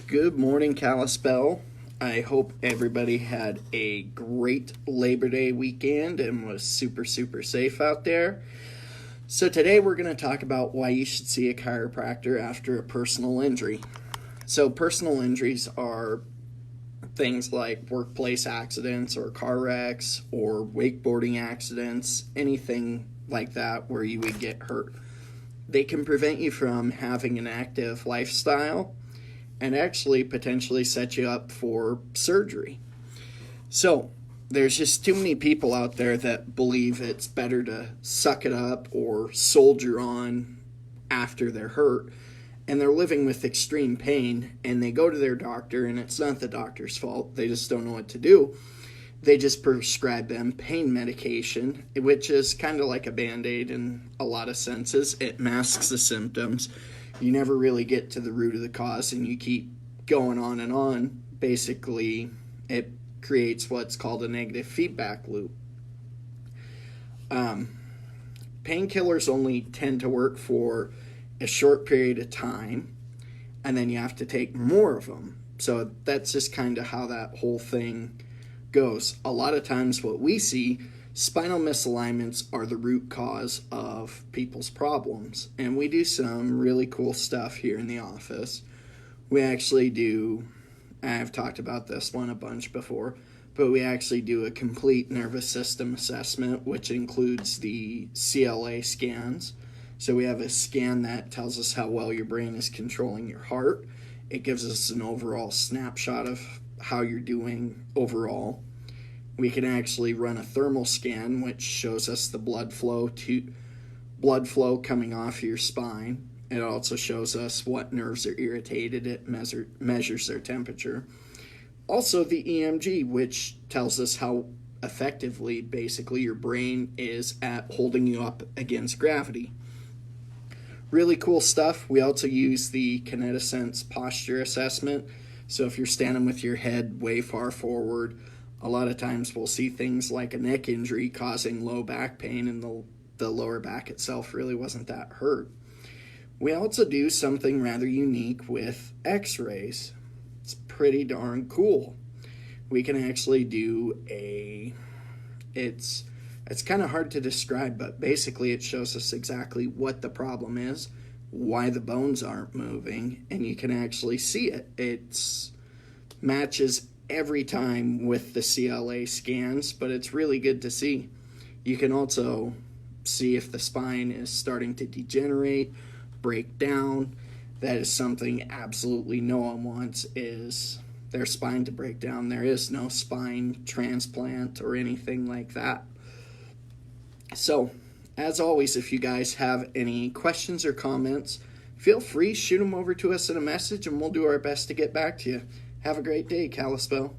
Good morning, Kalispell. I hope everybody had a great Labor Day weekend and was super safe out there. So today we're going to talk about why you should see a chiropractor after a personal injury. So personal injuries are things like workplace accidents or car wrecks or wakeboarding accidents, anything like that where you would get hurt. They can prevent you from having an active lifestyle and actually potentially set you up for surgery. So there's just too many people out there that believe it's better to suck it up or soldier on after they're hurt, and they're living with extreme pain, and they go to their doctor, and it's not the doctor's fault. They just don't know what to do. They just prescribe them pain medication, which is kind of like a Band-Aid in a lot of senses. It masks the symptoms. You never really get to the root of the cause, and you keep going on and on. Basically, it creates what's called a negative feedback loop. Painkillers only tend to work for a short period of time, and then you have to take more of them. So that's just kind of how that whole thing goes. A lot of times what we see, spinal misalignments are the root cause of people's problems, and we do some really cool stuff here in the office. We actually do, I've talked about this one a bunch before, but we actually do a complete nervous system assessment, which includes the CLA scans. So we have a scan that tells us how well your brain is controlling your heart. It gives us an overall snapshot of how you're doing overall. We can actually run a thermal scan, which shows us the blood flow coming off your spine. It also shows us what nerves are irritated. It measures their temperature. Also the EMG, which tells us how effectively basically your brain is at holding you up against gravity. Really cool stuff. We also use the Kinetisense posture assessment. So if you're standing with your head way far forward, a lot of times we'll see things like a neck injury causing low back pain, and the lower back itself really wasn't that hurt. We also do something rather unique with x-rays. It's pretty darn cool. We can actually do it's kind of hard to describe, but basically it shows us exactly what the problem is, why the bones aren't moving, and you can actually see it. It matches every time with the CLA scans, but it's really good to see. You can also see if the spine is starting to degenerate, break down. That is something absolutely no one wants, is their spine to break down. There is no spine transplant or anything like that. So, as always, if you guys have any questions or comments, feel free, shoot them over to us in a message, and we'll do our best to get back to you. Have a great day, Kalispell.